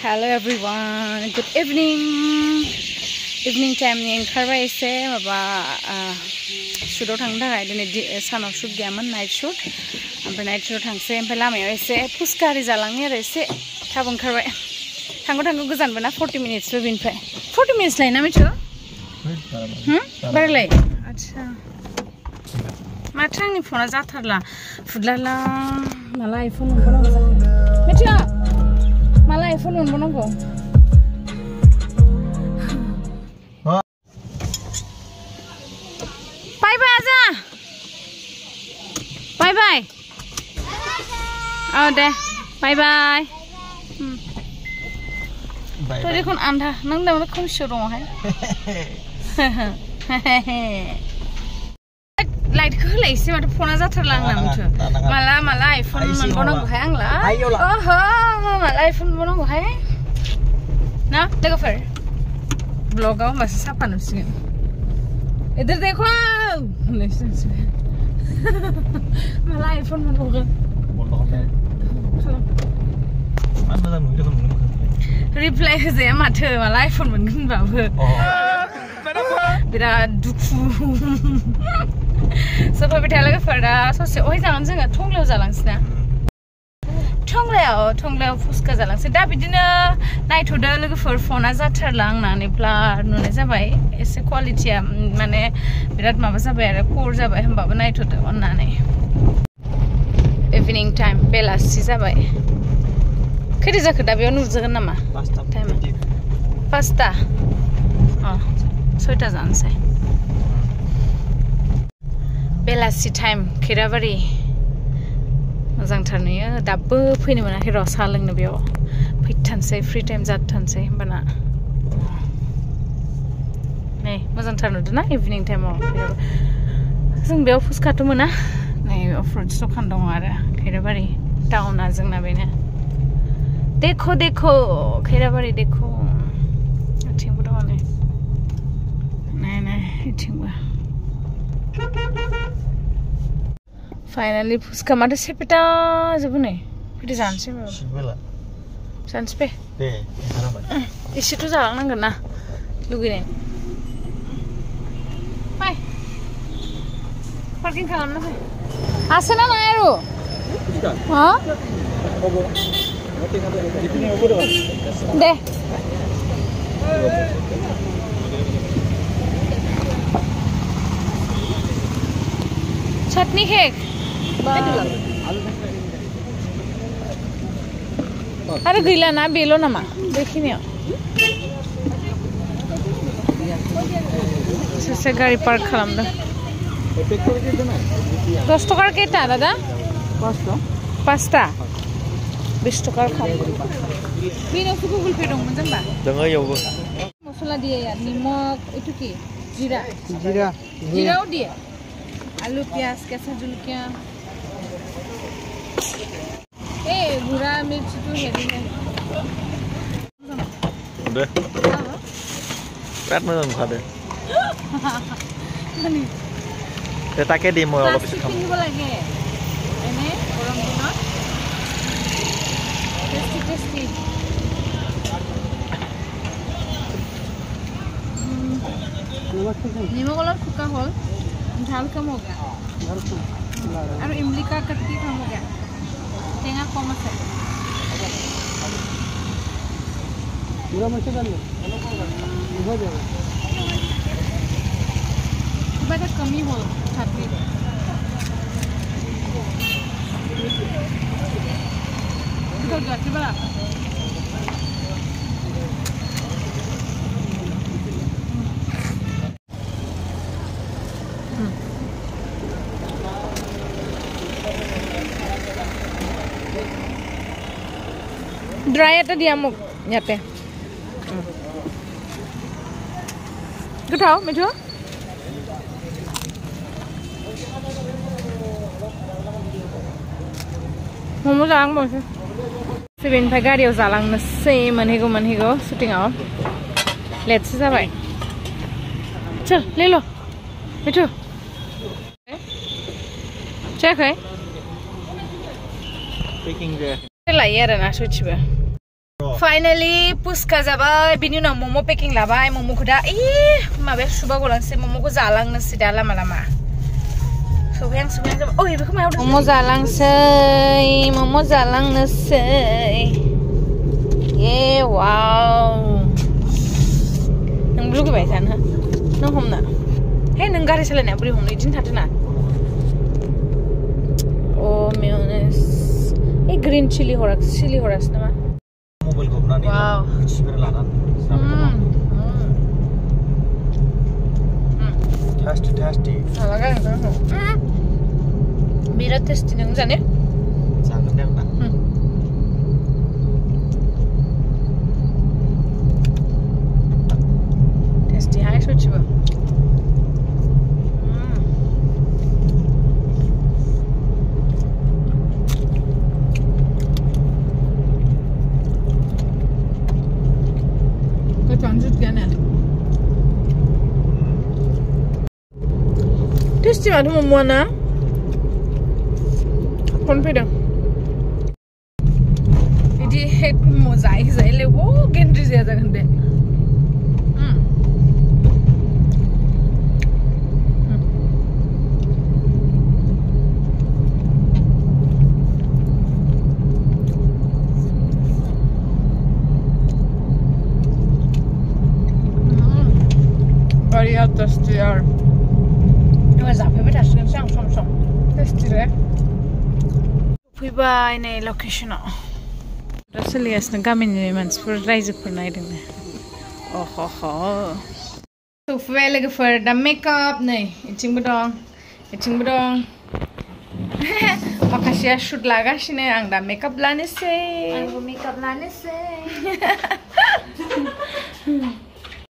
Hello everyone, good evening. Evening time ni oंखारबाय एसे माबा शुटआव थांनो थाखाय दिनै सानाव शुट गैयामोन नाइट शुट ओमफ्राय नाइट शुटआव थांसै ओमफ्राय लामायाव एसे फुसकारि जालांनि आरो एसे थाब ओंखारबाय थांगौ गोजानबो ना 40 मिनिट्सबो बिनिफ्राय 40 मिनिट्स लायो ना मिथु बारलाय आच्छा माथो आंनि फना जाथारला फुदलाला माला आइफोन मोनबावनांगौ जाखो मिथु माला iPhone मोनबावनांगौ Bye bye. Oh deh. Bye bye. Tadi kon anda, nang dah kon syurong hai. Light ko lagi sih, macam phone aja terlang nam tu. Malah iPhone mana hai ang lah. Oh, malah iPhone mana hai. Na, देखो फिर. Vlog आओ बस सब पनुसी. इधर देखो. Malah iPhone mana bukan? Mana dah mungkin kamu reply saya mata malah iPhone mungkin bawa. Bila duku. Sebab kita lagi pada sosial. Oh jangan jangan thongleo jalan sih na. Thongleo fuska jalan sih. Dah bidina night udah lagi phone aja terlang na ni pla nune jabai. Ese quality ya mana birat maba jabai ada core jabai hem baba night udah on na ni. Evening time bela sih jabai. Kiri jaga dah biar nur jaga nama. Time. Pasta. Oh, soita jalan sih. Bela sih time kira bari. Mazang terniya, dapat punya mana kira saling nabiyo. Pitan sih free time jatuhan sih bana. Nih, mazang ternu tu na evening time oh. Zeng biyo fuska tu mana? Nih, off-road tu kan dong ada. Kira bari town azeng nabinya. Dekho, kira bari dekho. Ating buat apa ni? Nih, ating buat. Finally, fuska mada sepeda jabu nih. Kita jangan sih baru. Sebela. Jangan sih. Deh, harapan. Isi tu jalan nang kena. Lugin. Bye. Parking kalam na bhai. Asena na aero. Hah? Deh. Chutney cake. Ada gila na belo nama. Dekhi ni. Sese gari park kalam dah. 10 টাকার কেটা দাদা? 5টা 20 টাকার খাম বিনো Google pay দं मोनजों बा दोङो यावबो मसला दिए यार निमक itu ki जीरा दिए आलू प्याज कैसा जुलकिया ए भूरा मिर्च तो हेवी है दे पेट मोजां खादे माने ते ताके दिम অলপ পিছত খাম কিনিব লাগে এনে গৰম দিনত টেস্টি নিমখ অলপ শুকা হ'ল ঝাল কম हो गया আৰু ইমলি का कटकी कम हो गया টেঙা কম আছে পুরা মছে ডাল हो जाएगा किबा এটা কমি হ'ল ছাতি তো কিবা Dry itu dia mau nyate. Kau tahu, Mitu? Mau jalan mau sih? Sebelum pagi dia jalan nasi manhigo syuting awal. Let's see apa? Cel, lelo, Mitu. Cek Picking there. Lah ya, na switch ba. Finally पुस्का जाबाय बिनि उनाव मम' packing लाबाय मम'खौ दा माबाया सुबा गलांसै मम'खौ जालांनोसै दा लामा लामा सौहैहां जाबाय ओइ बेखौ मायाव मम' जालांनोसै ए वाव नों लुगैबाय थानो नों हमना हे नों गारि सालायनाया बोरै हमनो इदिनो थाथोना ओ मेयनेस ए ग्रीन चिली हरासै नामा मबाइल हमनानै मिथिबाय लानानै टेस्टी बिराद टेस्टी नों जाने जागोन दे आं दा टेस्टी हाय सचिबो टेस्टी माथो मम'आना फन फैदों बिदि जायै लेबो गेन्द्रि जाया जागोन दे बढ़िया टेस्टी यार जाफैबाय थासिगोनसो आं सम टेस्टी रे फैबाय नै लकेशनाव दा सोलिगासिनो गामिनि मानसिफोर रायजोफोर नायदोंनो अह सफैबाय लोगोफोर दा मेकआप नै इथिंबो दं माखासेया शुट लागासिनो आं दा मेकआप लानोसै